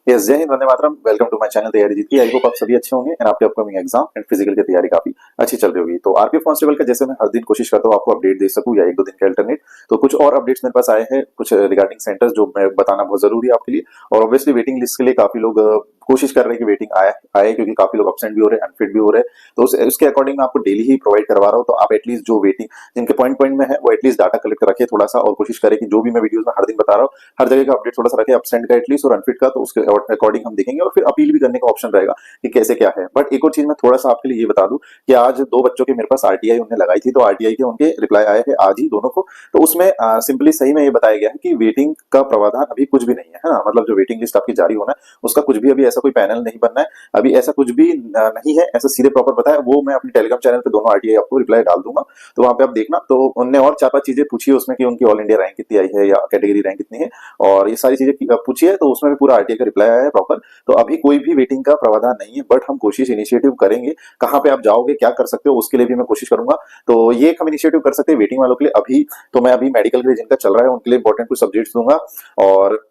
Yes, जय Hind, Vande Mataram. Welcome to my channel तैयारी जीत की। आई होप आप सभी अच्छे होंगे एंड आपके अपकमिंग एग्जाम एंड फिजिकल की तैयारी काफी अच्छी चल रही होगी। तो आरपीएफ कांस्टेबल का जैसे मैं हर दिन कोशिश करता हूँ आपको अपडेट दे सकूं या एक दो दिन के अल्टरनेट, तो कुछ और अपडेट्स मेरे पास आए हैं कुछ रिगार्डिंग सेंटर्स जो मैं बताना बहुत जरूरी है आपके लिए। और ऑब्वियसली वेटिंग लिस्ट के लिए काफी लोग कोशिश कर रहे हैं कि वेटिंग आए क्योंकि काफी लोग अपसेंट भी हो रहे हैं, अनफिट भी हो रहे हैं। तो उसके अकॉर्डिंग मैं आपको डेली ही प्रोवाइड करवा रहा हूँ। तो आप एटलीस्ट जो वेटिंग जिनके पॉइंट पॉइंट में है वो एटलीस्ट डाटा कलेक्ट रखे थोड़ा सा, और कोशिश करें कि जो भी मैं वीडियोस में हर दिन बता रहा हूँ हर जगह का अपडेट थोड़ा सा रखे, अपसेंट का एटलीस्ट और अनफिट का, तो उसके अकॉर्डिंग हम देखेंगे और फिर अपील भी करने का ऑप्शन रहेगा कि कैसे क्या है। बट एक और चीज मैं थोड़ा सा आपके लिए ये बता दूं कि आज दो बच्चों के मेरे पास आरटीआई उन्होंने लगाई थी, तो आरटीआई के उनके रिप्लाई आए हैं आज ही दोनों को। तो उसमें सिंपली सही में ये बताया गया है कि वेटिंग का प्रावधान अभी कुछ भी नहीं है ना, मतलब जो वेटिंग लिस्ट आपकी जारी होना है उसका कुछ भी अभी ऐसा कोई पैनल नहीं बनना है, अभी ऐसा कुछ भी नहीं है, ऐसा सीधे प्रॉपर बताया। वो मैं अपने टेलीग्राम चैनल पे दोनों आरटीआई आपको रिप्लाई डाल दूंगा, तो वहां पे आप देखना। तो उनने और चार पांच चीजें पूछी है उसमें कि उनकी ऑल इंडिया रैंक कितनी आई है या कैटेगरी रैंक कितनी है, और ये सारी चीजें पूछी है, तो उसमें भी पूरा आरटीआई का रिप्लाई आया है प्रॉपर। तो अभी कोई भी वेटिंग का प्रावधान नहीं है, बट हम कोशिश इनिशिएटिव करेंगे। कहाँ पे आप जाओगे, क्या कर सकते हो, उसके लिए भी मैं कोशिश करूंगा। तो ये हम इनिशिएटिव कर सकते हैं वेटिंग वालों के लिए। अभी तो मैं अभी मेडिकल के लिए जिनका चल रहा है उनके लिए इंपॉर्टेंट कुछ सब्जेक्ट्स दूंगा, और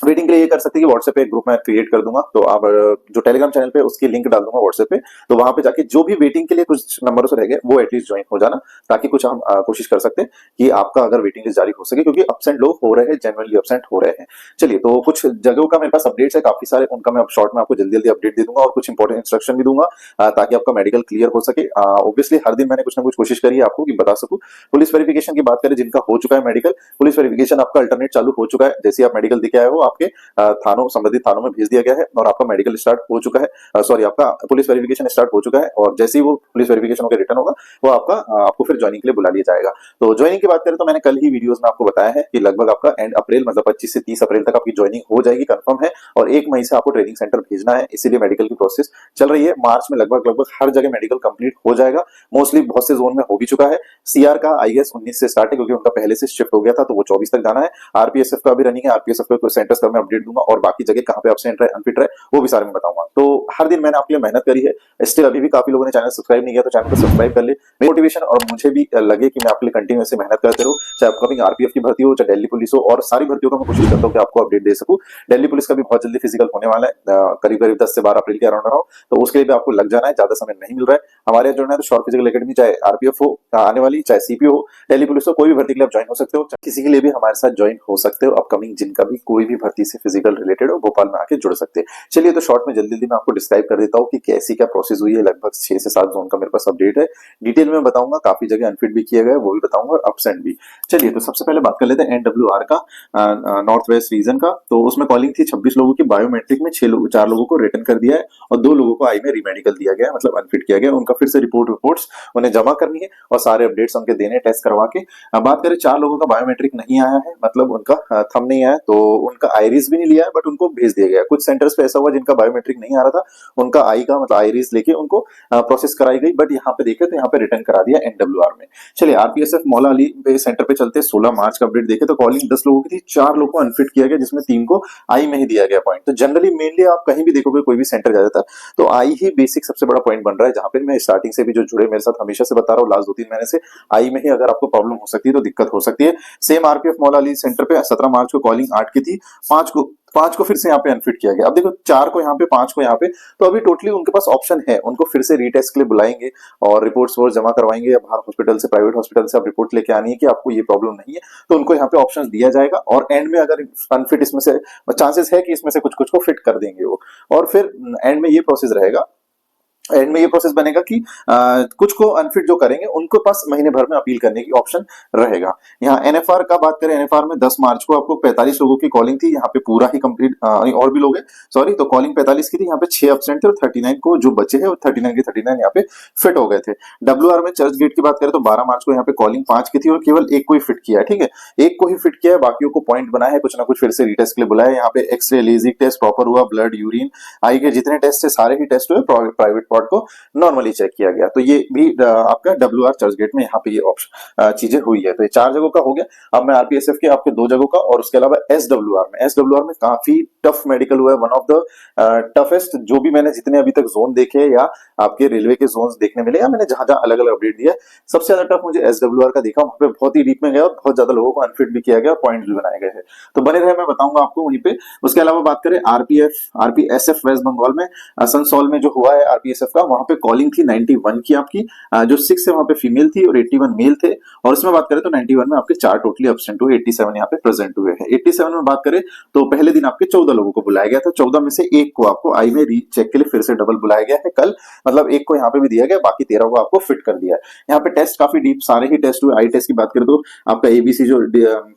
वेटिंग के लिए ये कर सकते हैं कि व्हाट्सएप पे एक ग्रुप मैं क्रिएट कर दूंगा, तो आप जो टेलीग्राम चैनल पे उसकी लिंक डाल दूंगा व्हाट्सएप पे, तो वहां पे जाके जो भी वेटिंग के लिए कुछ नंबरों से रह गए वो एटलीस्ट ज्वाइन हो जाना, ताकि कुछ हम कोशिश कर सकते हैं कि आपका अगर वेटिंग लिस्ट जारी हो सके, क्योंकि अपसेंट लोग हो रहे हैं, जनरली अपसेंट हो रहे हैं। चलिए, तो कुछ जगहों का मेरे पास अपडेट्स है काफी सारे, उनका मैं शॉर्ट में आपको जल्दी जल्दी अपडेट दे दूंगा और कुछ इंपॉर्टेंट इंस्ट्रक्शन भी दूंगा ताकि आपका मेडिकल क्लियर हो सके। ऑब्वियसली हर दिन मैंने कुछ ना कुछ कोशिश करी है आपको कि बता सकूं। पुलिस वेरिफिकेशन की बात करें, जिनका हो चुका है मेडिकल, पुलिस वेरिफिकेशन आपका अल्टरनेट चालू हो चुका है। जैसे आप मेडिकल दिखे आए हो आपके थानों संबंधित थानों में भेज दिया गया है और आपका मेडिकल स्टार्ट हो चुका है, सॉरी आपका पुलिस वेरिफिकेशन स्टार्ट हो चुका है। और जैसे ही वो पुलिस वेरिफिकेशन होकर रिटर्न होगा वो आपको फिर ज्वाइनिंग के लिए बुला लिया जाएगा। तो ज्वाइनिंग की बात करें तो मैंने कल ही वीडियोस में आपको बताया है कि लगभग आपका एंड अप्रैल मतलब 25 से 30 अप्रैल तक आपकी ज्वाइनिंग हो जाएगी, कंफर्म है। और 1 मई से आपको ट्रेनिंग सेंटर भेजना है, इसीलिए मेडिकल की प्रोसेस चल रही है। मार्च में लगभग हर जगह मेडिकल कंप्लीट हो जाएगा, मोस्टली बहुत से जोन में हो भी चुका है। सीआर का आई गेस 19 से स्टार्ट है क्योंकि उनका पहले से शिफ्ट हो गया था, तो वो 24 तक जाना है। आरपीएसएफ का भी रनिंग है, आरपीएसएफ का सेंटर्स का मैं अपडेट दूंगा, और बाकी जगह कहां पे अपसेंट रहे अनफिट रहे वो भी सारे में बताऊंगा। तो हर दिन मैंने आपके लिए मेहनत करी है, स्टिल अभी भी काफी लोगों ने चैनल सब्सक्राइब नहीं किया, तो चैनल को सब्सक्राइब कर ले। मेरी मोटिवेशन और मुझे भी लगे कि मैं आपके लिए कंटिन्यूअसली मेहनत करते रहूं, चाहे अपकमिंग आरपीएफ की भर्ती हो, चाहे दिल्ली पुलिस हो, और सारी भर्तियों का मैं कोशिश करता हूं कि आपको अपडेट दे सकूं। दिल्ली पुलिस का भी बहुत जल्दी फिजिकल होने वाला है, करीब करीब 10 से 12 अप्रैल के अराउंड रहा, तो उसके लिए भी आपको लग जाना है, ज्यादा समय नहीं मिल रहा है। हमारे यहाँ जुड़ना है तो शॉर्ट फिजिकल एकेडमी, चाहे आरपीएफ हो आने वाली, चाहे सीपीओ हो, दिल्ली पुलिस हो, कोई भी भर्ती के लिए आप ज्वाइन हो सकते हो, किसी के लिए भी हमारे साथ ज्वाइन हो सकते हो। अपकमिंग जिनका भी कोई भी भर्ती से फिजिकल रिलेटेड हो, भोपाल में आके जुड़ सकते हैं। चलिए, तो शॉर्ट में जल्दी जल्दी मैं आपको डिस्क्राइब कर देता हूँ कि कैसी क्या प्रोसेस हुई है। लगभग 6 से 7 जोन का मेरे पास अपडेट है, डिटेल में बताऊंगा। काफी जगह अनफिट भी किए गए वो भी बताऊंगा, और अपसेंट भी। चलिए, तो सबसे पहले बात कर लेते हैं एनडब्ल्यूआर का, नॉर्थ वेस्ट रीजन का। तो उसमें कॉलिंग थी 26 लोगों की, बायोमेट्रिक में 4 लोगों को रिटर्न कर दिया है और 2 लोगों को आई में रीमेडिकल दिया गया है, मतलब अनफिट किया गया। उनका फिर से रिपोर्ट्स उन्हें जमा करनी है और सारे अपडेट्स उनके देने टेस्ट करवा के। बात करें 4 लोगों का बायोमेट्रिक नहीं आया है, मतलब उनका थंब नहीं आया, तो उनका आईरिस भी नहीं लिया है, बट उनको भेज दिया गया। कुछ सेंटर्स पे ऐसा हुआ जिनका बायोमेट्रिक नहीं आ रहा था, उनका आई का मतलब आईरिस लेके उनको प्रोसेस कराई गई, बट यहाँ पे देखे तो यहाँ पे रिटर्न करा दिया एनडब्ल्यूआर में। चलिए, आरपीएसएफ मौला अली पे सेंटर पे चलते 16 मार्च का अपडेट देखे तो कॉलिंग 10 लोगों की थी, 4 लोगों को अनफिट किया गया, जिसमें 3 को आई में ही दिया गया पॉइंट। तो जनरली मेनली आप कहीं भी देखोगे कोई भी सेंटर ज्यादातर तो आई ही बेसिक सबसे बड़ा पॉइंट बन रहा है, जहां पे मैं स्टार्टिंग से भी जो जुड़े मेरे साथ हमेशा से बता रहा हूँ लास्ट 2-3 महीने से, आई में ही अगर आपको प्रॉब्लम हो सकती है तो दिक्कत हो सकती है। सेम आरपीएफ मौला अली सेंटर पे 17 मार्च को कॉलिंग 8 की थी, 5 को फिर से यहाँ पे अनफिट किया गया। अब देखो 4 को यहाँ पे, 5 को यहाँ पे, तो अभी टोटली उनके पास ऑप्शन है, उनको फिर से रीटेस्ट के लिए बुलाएंगे और रिपोर्ट्स वो जमा करवाएंगे, या बाहर हॉस्पिटल से, प्राइवेट हॉस्पिटल से आप रिपोर्ट लेके आनी है कि आपको ये प्रॉब्लम नहीं है, तो उनको यहाँ पे ऑप्शन दिया जाएगा। और एंड में अगर अनफिट इसमें से चांसेस है कि इसमें से कुछ कुछ को फिट कर देंगे वो, और फिर एंड में ये प्रोसेस रहेगा, एंड में ये प्रोसेस बनेगा कि कुछ को अनफिट जो करेंगे उनको पास महीने भर में अपील करने की ऑप्शन रहेगा। यहाँ एनएफआर का बात करें, एनएफआर में 10 मार्च को आपको 45 लोगों की कॉलिंग थी, यहाँ पे पूरा ही कंप्लीट, और भी लोग हैं सॉरी, तो कॉलिंग 45 की थी, यहाँ पे 6 अपसेंट थे और 39 को जो बचे हैं, और 39 के 39 यहाँ पे फिट हो गए थे। डब्ल्यूआर में चर्च गेट की बात करें तो 12 मार्च को यहाँ पे कॉलिंग 5 की थी और केवल 1 को ही फिट किया है, ठीक है, 1 को ही फिट किया है, बाकियों को पॉइंट बनाया है, कुछ ना कुछ फिर से रीटेस्ट के लिए बुलाया है। यहाँ पे एक्सरे, लेजिक टेस्ट प्रॉपर हुआ, ब्लड, यूरिन, आई के जितने टेस्ट है सारे ही टेस्ट हुए, प्राइवेट पार्ट को नॉर्मली चेक किया गया। तो ये भी आपका WR चर्चगेट में यहाँ पे ये ऑप्शन चीजें हुई है। तो ये 4 जगहों का हो गया। अब मैं RPSF के आपके 2 जगहों का और उसके अलावा SWR में काफी टफ मेडिकल हुआ है, वन ऑफ द टफेस्ट जो भी मैंने जितने अभी तक जोन देखे या आपके रेलवे के जोन देखने मिले या मैंने जहां जहां अलग अलग अपडेट दिया, सबसे ज्यादा टफ मुझे SWR का दिखा। वहां पे बहुत ही डीप में गया और बहुत ज्यादा लोगों को अनफिट भी किया गया, पॉइंट भी बनाए गए हैं। तो बने रहे, मैं बताऊंगा आपको वहीं पे। उसके अलावा बात करें RPSF वेस्ट बंगाल में असनसोल में जो हुआ है RPSF का, वहां पे कॉलिंग थी 91 की आपकी, जो 6 है वहां पे फीमेल थी और 81 मेल थे। और इसमें बात करें तो 91 में आपके 4 टोटली एब्सेंट हुए, 87 यहाँ पे प्रेजेंट हुए हैं। 87 में बात करें तो पहले दिन आपके 14 लोगों को बुलाया गया था, 14 में से एक को आपको आई में रीचेक के लिए फिर से डबल बुलाया गया है कल, मतलब एक को यहाँ पे भी दिया गया, बाकी 13 को आपको फिट कर दिया है। यहाँ पे टेस्ट काफी डीप सारे ही टेस्ट हुए। आई टेस्ट की बात करें तो आपका ABC जो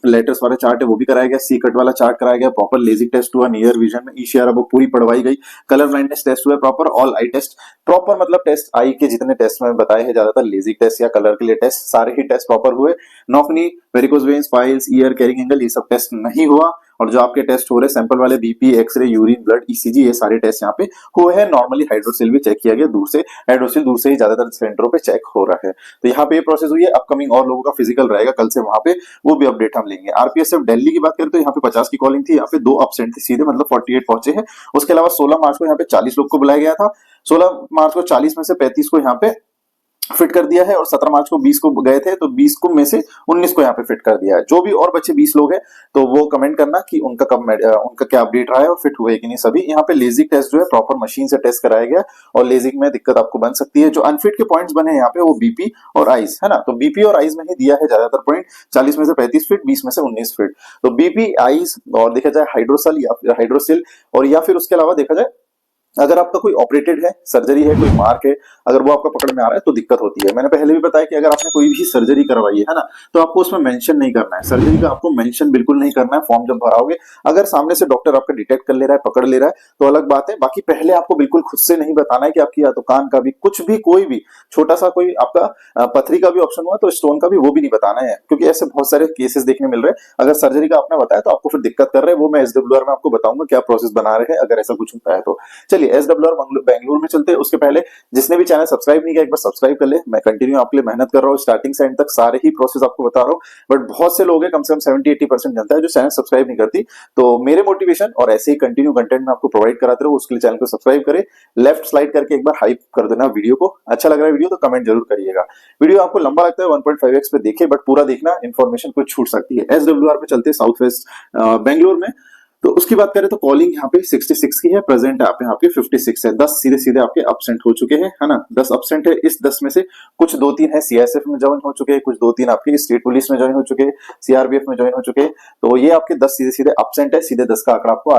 लेटर्स वाला चार्ट है वो भी कराया गया, सी कट वाला चार्ट कराया गया, प्रॉपर लेजिक टेस्ट हुआ, नियर विजन में ECR अब पूरी पढ़वाई गई, कलर ब्लाइंडनेस टेस्ट हुआ proper, all eye test proper, मतलब टेस्ट आई के जितने टेस्ट में बताए हैं ज्यादातर लेजिक टेस्ट या कलर के लिए टेस्ट, सारे ही टेस्ट प्रॉपर हुए। Knock knee, varicose veins, piles, year, carrying angle, ये सब टेस्ट नहीं हुआ। और जो आपके टेस्ट हो रहे सैंपल वाले BP, x ray, urine, blood, ECG, ये सारे टेस्ट यहाँ पे हुए हैं। नॉर्मली हाइड्रोसिल भी चेक किया गया दूर से, हाइड्रोसिल दूर से ही ज्यादातर सेंटरों पे चेक हो रहा है। तो यहाँ पे ये प्रोसेस हुई है। अपकमिंग और लोगों का फिजिकल रहेगा कल से वहां पे, वो भी अपडेट हम लेंगे। RPSF दिल्ली की बात करें तो यहाँ पे 50 की कॉलिंग थी, यहाँ पे 2 एब्सेंट थे सीधे, मतलब 48 पहुंचे हैं। उसके अलावा 16 मार्च को यहाँ पे 40 लोग को बुलाया गया था, 16 मार्च को 40 में से 35 को यहाँ पे फिट कर दिया है और 17 मार्च को 20 को गए थे तो 20 को में से 19 को यहाँ पे फिट कर दिया है। जो भी और बच्चे 20 लोग हैं तो वो कमेंट करना कि उनका क्या अपडेट रहा है और फिट हुए कि नहीं सभी। यहाँ पे लेजिक टेस्ट जो है प्रॉपर मशीन से टेस्ट कराया गया और लेजिक में दिक्कत आपको बन सकती है। जो अनफिट के पॉइंट्स बने हैं यहाँ पे वो BP और आइज है ना, तो BP और आइज में ही दिया है ज्यादातर पॉइंट, 40 में से 35 फिट, 20 में से 19 फिट। तो BP, आइज और देखा जाए हाइड्रोसिल और या फिर उसके अलावा देखा जाए अगर आपका कोई ऑपरेटेड है, सर्जरी है, कोई मार्क है, अगर वो आपका पकड़ में आ रहा है तो दिक्कत होती है। मैंने पहले भी बताया कि अगर आपने कोई भी सर्जरी करवाई है ना, तो आपको उसमें मेंशन नहीं करना है, सर्जरी का आपको मेंशन बिल्कुल नहीं करना है फॉर्म जब भराओगे। अगर सामने से डॉक्टर आपका डिटेक्ट कर ले रहा है, पकड़ ले रहा है तो अलग बात है, बाकी पहले आपको बिल्कुल खुद से नहीं बताना है कि आपकी या तो कान का भी कुछ भी, कोई भी छोटा सा कोई आपका पथरी का भी ऑप्शन हुआ तो स्टोन का भी वो भी नहीं बताना है, क्योंकि ऐसे बहुत सारे केसेस देखने मिल रहे हैं। अगर सर्जरी का आपने बताया तो आपको फिर दिक्कत कर रहे हैं, वो मैं SWR में आपको बताऊंगा क्या प्रोसेस बना रहे हैं अगर ऐसा कुछ होता है तो। चलिए SWR बेंगलुरु में चलते हैं। उसके पहले जिसने भी चैनल सब्सक्राइब नहीं किया एक बार सब्सक्राइब कर ले, मैं कंटिन्यू आपके लिए मेहनत कर रहा हूँ, स्टार्टिंग से एंड तक सारे ही प्रोसेस आपको बता रहा हूँ। बट बहुत से लोग हैं, कम से कम 70-80% जनता है जो चैनल सब्सक्राइब नहीं करती। तो मेरे मोटिवेशन और ऐसे ही कंटिन्यू कंटेंट में आपको प्रोवाइड कराते रहो, उसके लिए चैनल को सब्सक्राइब करें, लेफ्ट स्लाइड करके एक बार हाइप कर देना वीडियो को। अच्छा लग रहा है वीडियो तो कमेंट जरूर करिएगा। वीडियो आपको लंबा लगता है 1.5x पे देखे, बट पूरा देखना, इन्फॉर्मेशन कुछ छूट सकती है। SWR पे चलते हैं, साउथ वेस्ट बेंगलुरु में। तो उसकी बात करें तो कॉलिंग यहाँ पे 66 की है, प्रेजेंट आप यहाँ पे 56 है, 10 सीधे सीधे आपके अब्सेंट हो चुके हैं, है ना, 10 अब्सेंट है। इस 10 में से कुछ 2-3 है CISF में ज्वाइन हो चुके हैं, कुछ 2-3 आपके स्टेट पुलिस में ज्वाइन हो चुके हैं, CRPF में ज्वाइन हो चुके हैं। तो ये आपके 10 सीधे सीधे अब्सेंट है, सीधे 10 का आंकड़ा आपको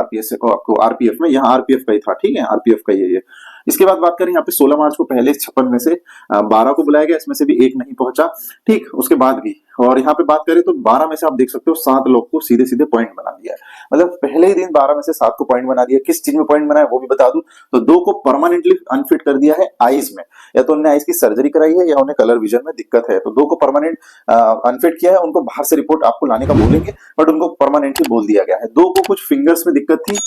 RPF में, यहाँ RPF का ही था, ठीक है, RPF का ही है। इसके बाद बात करें यहाँ पे 16 मार्च को पहले 56 में से 12 को बुलाया गया, इसमें से भी एक नहीं पहुंचा, ठीक, उसके बाद भी। और यहाँ पे बात करें तो 12 में से आप देख सकते हो 7 लोग को सीधे सीधे पॉइंट बना दिया है, मतलब पहले ही दिन 12 में से 7 को पॉइंट बना दिया। किस चीज में पॉइंट बनाया वो भी बता दूं, तो 2 को परमानेंटली अनफिट कर दिया है आईज में, या तो उन्हें आईज की सर्जरी कराई है या उन्हें कलर विजन में दिक्कत है, तो 2 को परमानेंट अनफिट किया है। उनको बाहर से रिपोर्ट आपको लाने का बोलेंगे, बट उनको परमानेंटली बोल दिया गया है। 2 को कुछ फिंगर्स में दिक्कत थी,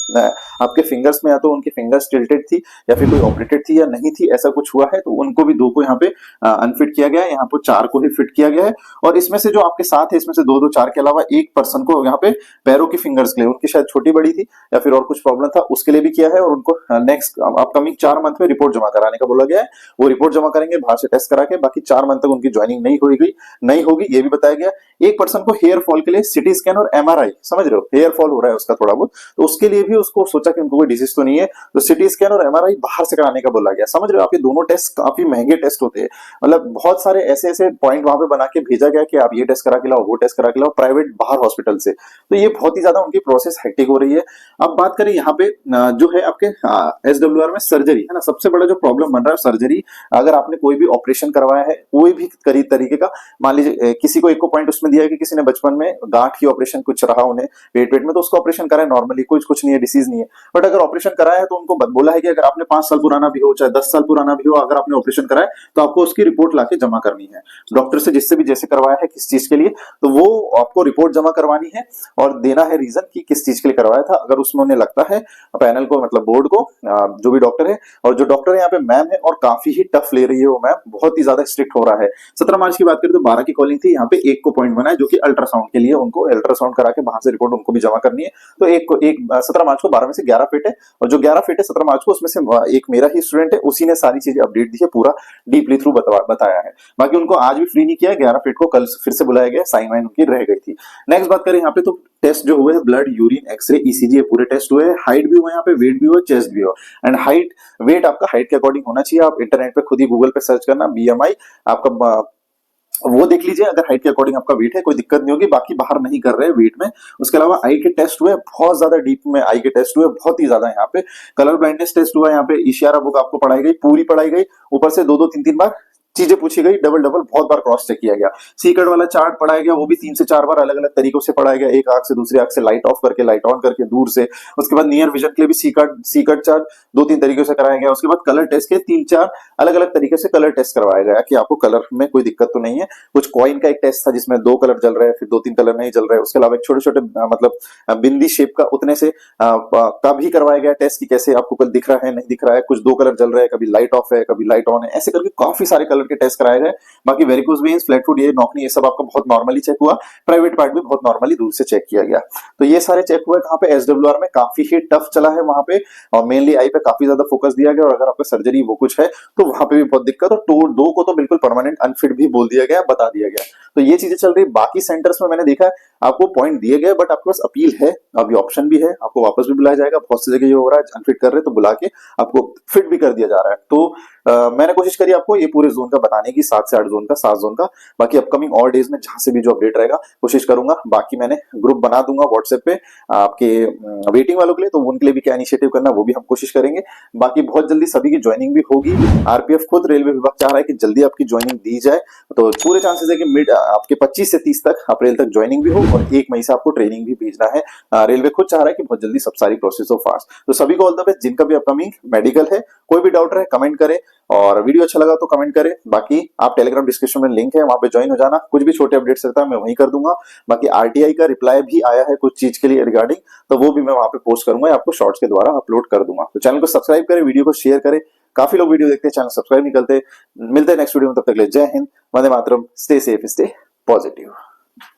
आपके फिंगर्स में या तो उनकी फिंगर्स टिल्टेड थी या फिर कोई ऑपरेटेड थी या नहीं थी, ऐसा कुछ हुआ है, तो उनको भी 2 को यहाँ पे अनफिट किया गया है। यहाँ पे 4 को ही फिट किया गया है। और इसमें से जो आपके साथ है, इसमें से 2-2, 4 के अलावा एक पर्सन को यहाँ पे पैरों की फिंगर्स के लिए, उनकी शायद छोटी बड़ी थी या फिर और कुछ प्रॉब्लम था, उसके लिए भी किया है। और उनको नेक्स्ट अपकमिंग 4 मंथ में रिपोर्ट जमा कराने का बोला गया है, वो रिपोर्ट जमा करेंगे बाहर से टेस्ट करा के, बाकी 4 मंथ तक उनकी ज्वाइनिंग नहीं होगी, ये भी बताया गया। एक पर्सन को हेयर फॉल के लिए सिटी स्कैन और MRI, समझ रहे हो, हेयर फॉल हो रहा है उसका थोड़ा बहुत, तो उसके लिए भी उसको सोचा कि उनको कोई डिजीज तो नहीं है, तो सिटी स्कैन और MRI बाहर से कराने का बोला गया। समझ रहे हो, आप ये दोनों टेस्ट काफी महंगे टेस्ट होते हैं, मतलब बहुत सारे ऐसे पॉइंट वहां पे बना के भेजा गया कि आप ये टेस्ट करा के लाओ, वो टेस्ट करा के लाओ, प्राइवेट बाहर हॉस्पिटल से। तो ये बहुत ही ज्यादा उनकी प्रोसेस हेक्टिक हो रही है। अब बात करें यहाँ पे जो है आपके SWR में सर्जरी है ना, सबसे बड़ा जो प्रॉब्लम बन रहा है सर्जरी। अगर आपने कोई भी ऑपरेशन करवाया है कोई भी तरीके का, मान लीजिए किसी को एक को पॉइंट उसमें दिया है कि किसी ने बचपन में गांठ की ऑपरेशन कुछ रहा उन्हें पेट में, तो उसको ऑपरेशन कराया नॉर्मली, कुछ नहीं है, डिसीज नहीं है, बट अगर ऑपरेशन कराया है तो उनको बोला है कि अगर आपने 5 साल पुराना भी हो, चाहे 10 साल पुराना भी हो, अगर आपने ऑपरेशन कराया तो आपको उसकी रिपोर्ट लाके जमा करनी है डॉक्टर से, जिससे भी जैसे करवाया है किस चीज के लिए, तो वो आपको रिपोर्ट जमा करवानी है और देना है रीजन कि किस चीज के लिए करवाया था। अगर उसमें उन्हें लगता है पैनल को, मतलब बोर्ड को, जो भी डॉक्टर है, और जो डॉक्टर यहाँ पे मैम है और काफी ही टफ ले रही है वो मैम, बहुत ही ज्यादा स्ट्रिक्ट हो रहा है। 17 मार्च की बात करें तो 12 की कॉलिंग थी, यहाँ पे एक को पॉइंट बना है जो कि अल्ट्रासाउंड के लिए, उनको अल्ट्रासाउंड करा के वहां से रिपोर्ट उनको भी जमा करनी है। तो एक को 17 मार्च को 12 में से 11 फिट है, और जो 11 फिट है 17 मार्च को, उसमें से एक मेरा ही स्टूडेंट है, उसी ने सारी चीजें अपडेट दी है, पूरा डीपली थ्रू बताया है। बाकी उनको आज भी फ्री नहीं किया, 11 फीट को कल फिर से बुलाया गया, साइन वाइन उनकी रह गई थी। नेक्स्ट बात करें यहाँ पे, तो टेस्ट जो हुए, ब्लड, यूरिन, एक्सरे, ईसीजी, पूरे टेस्ट हुए। हाइट भी हुआ यहाँ पे, वेट भी हुआ, चेस्ट भी हुआ। एंड हाइट, वेट आपका हाइट के अकॉर्डिंग होना चाहिए। आप इंटरनेट पे खुद ही गूगल पे सर्च करना, बीएमआई आपका वो देख लीजिए, अगर हाइट के अकॉर्डिंग आपका वेट है कोई दिक्कत नहीं होगी। बाकी बाहर नहीं कर रहे हैं वेट में। उसके अलावा आई के टेस्ट हुए, बहुत ज्यादा डीप में आई के टेस्ट हुए, बहुत ही ज्यादा। यहाँ पे कलर ब्लाइंडनेस टेस्ट हुआ, यहाँ पे इशारा बुक आपको पढ़ाई गई, पूरी पढ़ाई गई, ऊपर से 2-2, 3-3 बार चीजें पूछी गई, डबल डबल बहुत बार क्रॉस चेक किया गया। सीकट वाला चार्ट पढ़ाया गया, वो भी 3 से 4 बार अलग अलग तरीकों से पढ़ाया गया, एक आंख से दूसरी आंख से, लाइट ऑफ करके, लाइट ऑन करके, दूर से। उसके बाद नियर विजन के लिए भी सीकट चार्ट 2-3 तरीकों से कराया गया। उसके बाद कलर टेस्ट के 3-4 अलग अलग तरीके से कलर टेस्ट करवाया गया कि आपको कलर में कोई दिक्कत तो नहीं है। कुछ कॉइन का एक टेस्ट था जिसमें 2 कलर जल रहे हैं, फिर 2-3 कलर नहीं जल रहे हैं। उसके अलावा एक छोटे छोटे मतलब बिंदी शेप का उतने से का भी करवाया गया टेस्ट कि कैसे आपको कल दिख रहा है, नहीं दिख रहा है, कुछ 2 कलर जल रहे हैं, कभी लाइट ऑफ है, कभी लाइट ऑन है, ऐसे करके काफी सारे कलर के टेस्ट कराए गए। बाकी वेरिकोज वेन्स, फ्लैट फुट, ये नौकनी, ये सब आपका बहुत नॉर्मली चेक हुआ। प्राइवेट पार्ट भी बहुत नॉर्मली दूर से चेक किया गया। तो ये सारे चेक हुए कहाँ पे, एसडब्ल्यूआर में। काफी ही टफ चला है वहां पे, और मेनली आई पे काफी ज्यादा फोकस दिया गया। और अगर आपका सर्जरी वो कुछ है तो वहां पे भी बहुत दिक्कत, और 2 को तो बिल्कुल परमानेंट अनफिट भी बोल दिया गया, बता दिया गया। तो ये चीजें चल रही। बाकी सेंटर्स में मैंने देखा है आपको पॉइंट दिए गए, बट आपके पास अपील है, अभी ऑप्शन भी है, आपको वापस भी बुलाया जाएगा। बहुत सी जगह ये हो रहा है अनफिट कर रहे तो बुला के आपको फिट भी कर दिया जा रहा है। तो मैंने कोशिश करी आपको ये पूरे जोन का बताने की, 7 से 8 जोन का, 7 जोन का। बाकी अपकमिंग और डेज में जहां से भी जो अपडेट रहेगा कोशिश करूंगा। बाकी मैंने ग्रुप बना दूंगा व्हाट्सएप पे आपके वेटिंग वालों के लिए, तो उनके लिए भी क्या इनिशिएटिव करना वो भी हम कोशिश करेंगे। बाकी बहुत जल्दी सभी की ज्वाइनिंग भी होगी। आरपीएफ खुद रेलवे विभाग चाह रहा है कि जल्दी आपकी ज्वाइनिंग दी जाए, तो पूरे चांसेस है कि मिड आपके 25 से 30 तक अप्रैल तक ज्वाइनिंग भी हो, और 1 मई से आपको ट्रेनिंग भी भेजना है। रेलवे खुद चाह रहा है कि बहुत जल्दी सब सारी प्रोसेस हो फास्ट। तो सभी को ऑल द बेस्ट। जिनका भी अपकमिंग मेडिकल है, कोई भी डाउट रहे कमेंट करें, और वीडियो अच्छा लगा तो कमेंट करें। बाकी आप टेलीग्राम डिस्क्रिप्शन में लिंक है, वहां पे ज्वाइन हो जाना। कुछ भी छोटे अपडेट्स रहता है मैं वहीं कर दूंगा। बाकी आरटीआई का रिप्लाई भी आया है कुछ चीज के लिए रिगार्डिंग, तो वो भी मैं वहां पे पोस्ट करूंगा या आपको शॉर्ट्स के द्वारा अपलोड कर दूंगा। तो चैनल को सब्सक्राइब करें, वीडियो को शेयर करें। काफी लोग वीडियो देखते हैं, चैनल सब्सक्राइब नहीं करते। मिलते हैं नेक्स्ट वीडियो में, तब तक के लिए जय Hind, Vande Mataram, stay safe, stay positive.